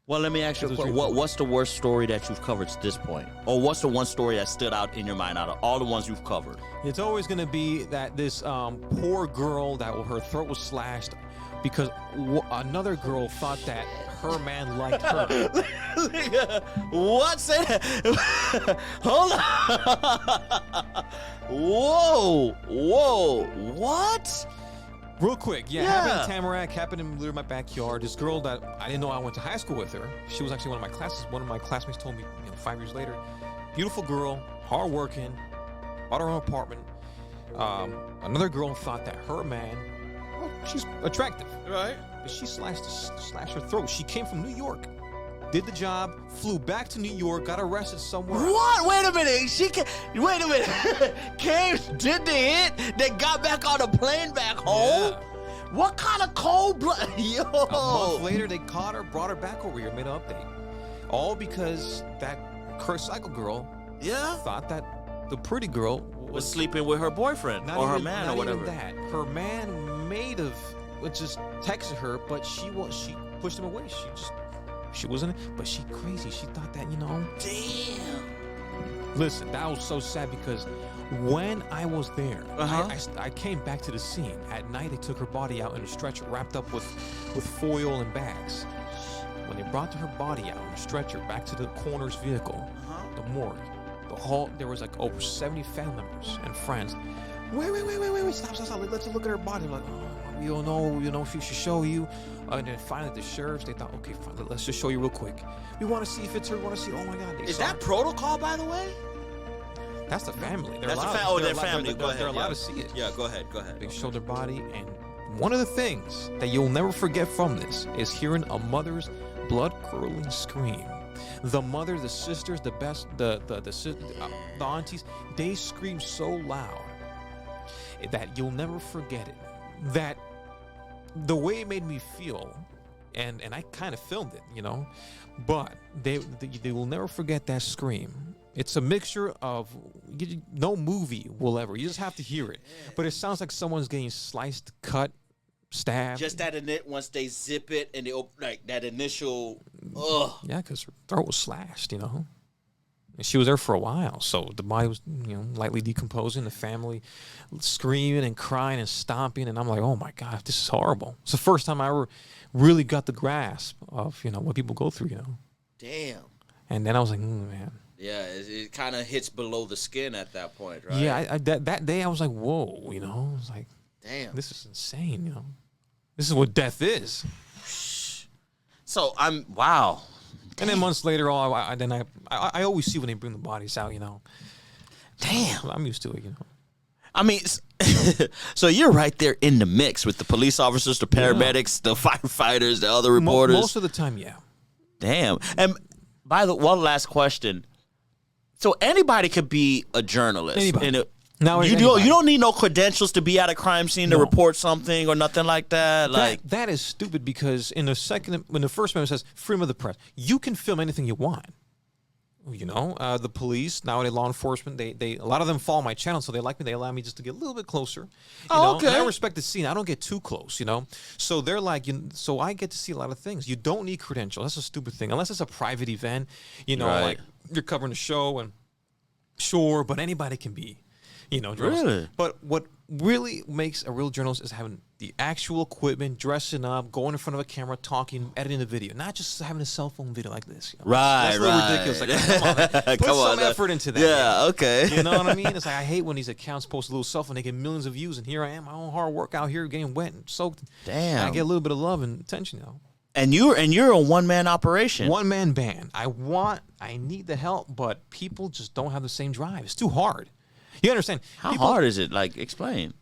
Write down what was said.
Well, let me ask you, what's the worst story that you've covered to this point? Or what's the one story that stood out in your mind out of all the ones you've covered? It's always going to be that this poor girl that her throat was slashed because another girl thought that her man liked her. What? Say that? Hold on. Whoa. What? Real quick, happened in Tamarack, happened in literally my backyard. This girl that I didn't know I went to high school with her. She was actually one of my classes. One of my classmates told me 5 years later. Beautiful girl, hardworking, bought her own apartment. Another girl thought that her man, she's attractive. Right. But she slashed her throat. She came from New York, did the job, flew back to New York, got arrested somewhere. What? Wait a minute. Wait a minute. Came, did the hit, then got back on a plane back home? Yeah. What kind of cold blood? Yo. A month later, they caught her, brought her back over here, made an update. All because that cursed psycho girl thought that the pretty girl was sleeping with her boyfriend or her man or whatever. Not even that. Her man may have just texted her, but she pushed him away. She wasn't, but she crazy. She thought that, Damn. Listen, that was so sad because when I was there, I came back to the scene. At night, they took her body out in a stretcher, wrapped up with foil and bags. When they brought her body out in a stretcher back to the coroner's vehicle, the morgue, there was like over 70 family members and friends. Wait, stop. Let's look at her body. Like, we don't know if we should show you. And then finally the sheriffs, they thought, okay, fine, let's just show you real quick. We want to see if it's her. We want to see, oh my God. Is that protocol, by the way? That's the family. That's their family. Go ahead. They're allowed to see it. Yeah, go ahead. They showed their body, and one of the things that you'll never forget from this is hearing a mother's blood-curdling scream. The mother, the sisters, the aunties, they scream so loud that you'll never forget it. That the way it made me feel, and I kind of filmed it, but they will never forget that scream. It's a mixture of, no movie will ever. You just have to hear it. But it sounds like someone's getting sliced, cut, stabbed. Just that once they zip it and they open, like that initial, Yeah, because her throat was slashed, And she was there for a while. So the body was, lightly decomposing. The family screaming and crying and stomping. And I'm like, oh my God, this is horrible. It's the first time I ever really got the grasp of, what people go through, Damn. And then I was like, man. Yeah, it kind of hits below the skin at that point, right? Yeah, that day I was like, whoa, I was like, damn, this is insane, This is what death is. So wow. And then months later, I always see when they bring the bodies out, Damn. I'm used to it, I mean, so you're right there in the mix with the police officers, the paramedics, the firefighters, the other reporters. Most of the time, yeah. Damn. And one last question. So anybody could be a journalist. Anybody. You don't need no credentials to be at a crime scene to report something or nothing like that. That is stupid because when the First Amendment says freedom of the press, you can film anything you want. The police, nowadays law enforcement, a lot of them follow my channel, so they like me. They allow me just to get a little bit closer. Okay. And I respect the scene. I don't get too close, So they're like, so I get to see a lot of things. You don't need credentials. That's a stupid thing. Unless it's a private event, right. Like you're covering a show and sure, but anybody can be, journalist. Really? But what really makes a real journalist is having the actual equipment, dressing up, going in front of a camera, talking, editing the video, not just having a cell phone video like this. Right, That's a little ridiculous. Like, come on, man. Put some effort into that. Yeah, okay. You know what I mean? It's like I hate when these accounts post a little stuff and they get millions of views, and here I am, my own hard work out here getting wet and soaked. Damn. And I get a little bit of love and attention, And you're a one-man operation. One-man band. I need the help, but people just don't have the same drive. It's too hard. You understand? How hard is it? Like, explain.